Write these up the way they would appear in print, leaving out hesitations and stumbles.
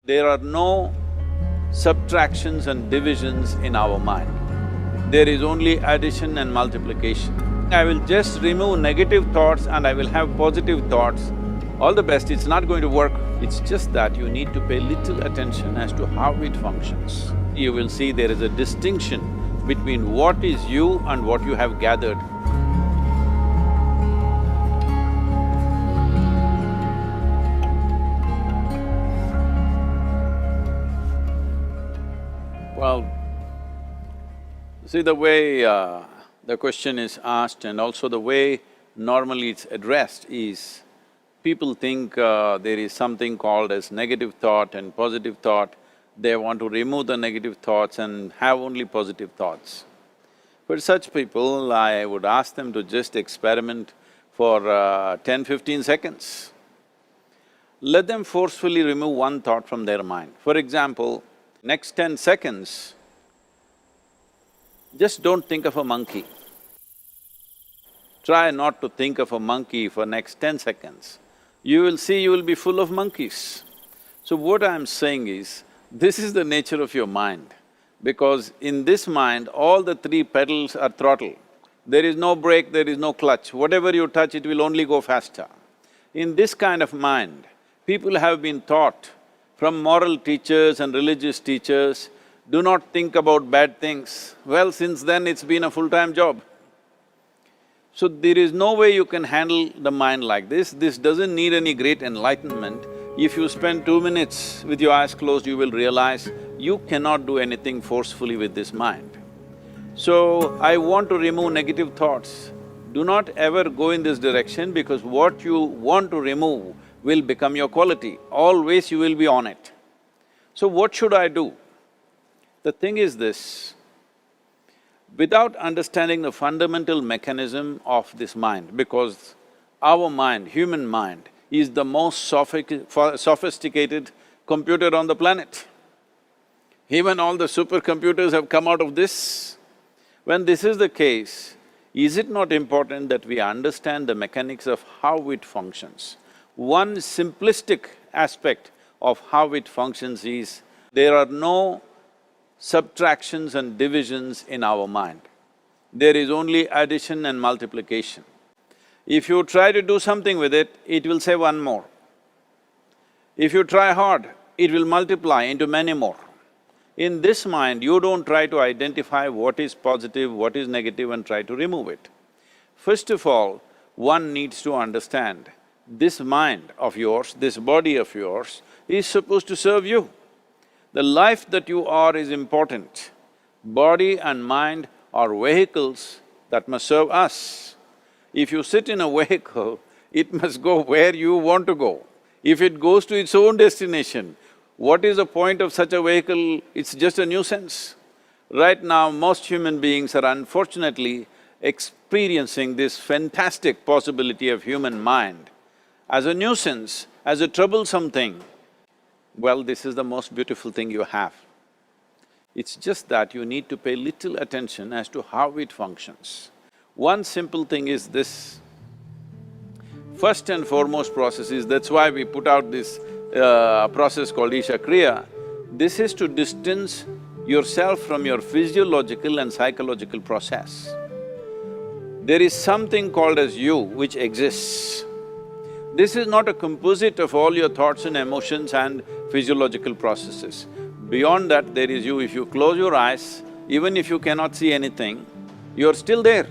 There are no subtractions and divisions in our mind. There is only addition and multiplication. I will just remove negative thoughts and I will have positive thoughts. All the best, it's not going to work. It's just that you need to pay little attention as to how it functions. You will see there is a distinction between what is you and what you have gathered. Well, see the way the question is asked and also the way normally it's addressed is, people think there is something called as negative thought and positive thought. They want to remove the negative thoughts and have only positive thoughts. For such people, I would ask them to just experiment for 10-15 seconds. Let them forcefully remove one thought from their mind. For example, next 10 seconds, just don't think of a monkey. Try not to think of a monkey for next 10 seconds. You will see you will be full of monkeys. So what I'm saying is, this is the nature of your mind, because in this mind, all the three pedals are throttle. There is no brake, there is no clutch. Whatever you touch, it will only go faster. In this kind of mind, people have been taught from moral teachers and religious teachers, do not think about bad things. Well, since then it's been a full-time job. So there is no way you can handle the mind like this. This doesn't need any great enlightenment. If you spend 2 minutes with your eyes closed, you will realize you cannot do anything forcefully with this mind. So, I want to remove negative thoughts. Do not ever go in this direction, because what you want to remove will become your quality. Always you will be on it. So what should I do? The thing is this, without understanding the fundamental mechanism of this mind, because our mind, human mind, is the most sophisticated computer on the planet. Even all the supercomputers have come out of this. When this is the case, is it not important that we understand the mechanics of how it functions? One simplistic aspect of how it functions is, there are no subtractions and divisions in our mind. There is only addition and multiplication. If you try to do something with it, it will say one more. If you try hard, it will multiply into many more. In this mind, you don't try to identify what is positive, what is negative and try to remove it. First of all, one needs to understand, this mind of yours, this body of yours is supposed to serve you. The life that you are is important. Body and mind are vehicles that must serve us. If you sit in a vehicle, it must go where you want to go. If it goes to its own destination, what is the point of such a vehicle? It's just a nuisance. Right now, most human beings are unfortunately experiencing this fantastic possibility of human mind as a nuisance, as a troublesome thing. Well, this is the most beautiful thing you have. It's just that you need to pay little attention as to how it functions. One simple thing is this. First and foremost process is, that's why we put out this process called Isha Kriya. This is to distance yourself from your physiological and psychological process. There is something called as you which exists. This is not a composite of all your thoughts and emotions and physiological processes. Beyond that, there is you. If you close your eyes, even if you cannot see anything, you're still there.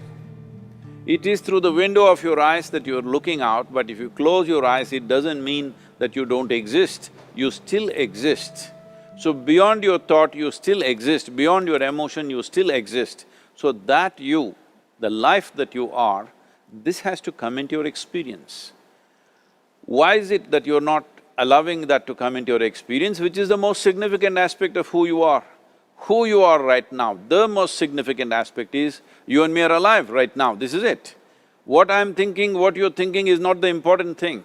It is through the window of your eyes that you're looking out, but if you close your eyes, it doesn't mean that you don't exist, you still exist. So beyond your thought, you still exist, beyond your emotion, you still exist. So that you, the life that you are, this has to come into your experience. Why is it that you're not allowing that to come into your experience, which is the most significant aspect of who you are? Who you are right now, the most significant aspect is, you and me are alive right now, this is it. What I'm thinking, what you're thinking is not the important thing.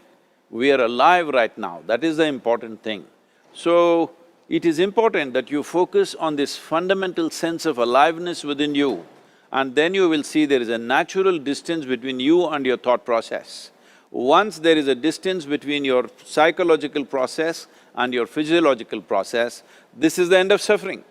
We are alive right now, that is the important thing. So, it is important that you focus on this fundamental sense of aliveness within you, and then you will see there is a natural distance between you and your thought process. Once there is a distance between your psychological process and your physiological process, this is the end of suffering.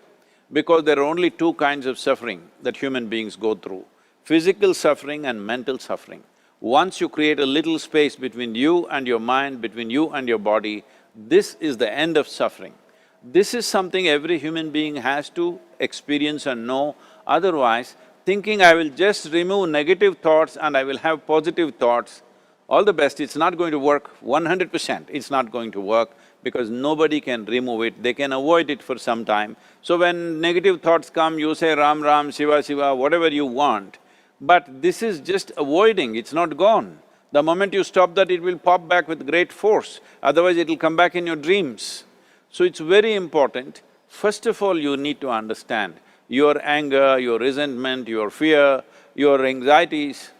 Because there are only two kinds of suffering that human beings go through, physical suffering and mental suffering. Once you create a little space between you and your mind, between you and your body, this is the end of suffering. This is something every human being has to experience and know, otherwise thinking I will just remove negative thoughts and I will have positive thoughts, all the best, it's not going to work 100%, it's not going to work because nobody can remove it, they can avoid it for some time. So when negative thoughts come, you say Ram Ram, Shiva Shiva, whatever you want, but this is just avoiding, it's not gone. The moment you stop that, it will pop back with great force, otherwise it'll come back in your dreams. So it's very important, first of all you need to understand your anger, your resentment, your fear, your anxieties,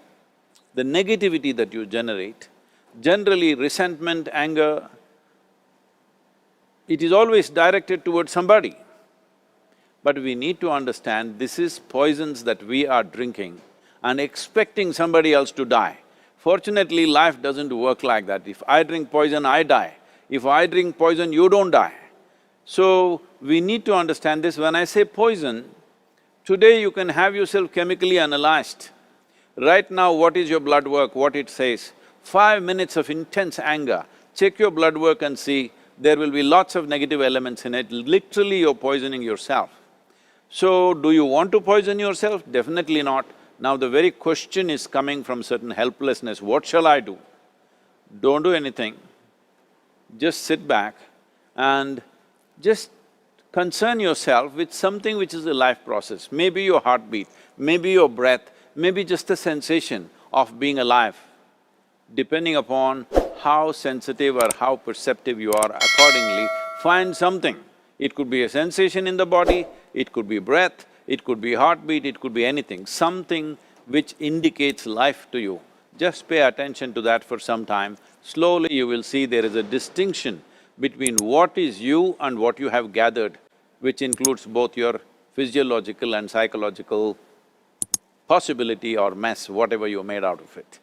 the negativity that you generate. Generally resentment, anger, it is always directed towards somebody. But we need to understand this is poisons that we are drinking and expecting somebody else to die. Fortunately, life doesn't work like that. If I drink poison, I die. If I drink poison, you don't die. So, we need to understand this. When I say poison, today you can have yourself chemically analyzed. Right now, what is your blood work, what it says? 5 minutes of intense anger, check your blood work and see, there will be lots of negative elements in it, literally you're poisoning yourself. So, do you want to poison yourself? Definitely not. Now the very question is coming from certain helplessness, what shall I do? Don't do anything, just sit back and just concern yourself with something which is a life process. Maybe your heartbeat, maybe your breath, maybe just the sensation of being alive. Depending upon how sensitive or how perceptive you are, accordingly, find something. It could be a sensation in the body, it could be breath, it could be heartbeat, it could be anything, something which indicates life to you. Just pay attention to that for some time. Slowly you will see there is a distinction between what is you and what you have gathered, which includes both your physiological and psychological possibility or mess, whatever you made out of it.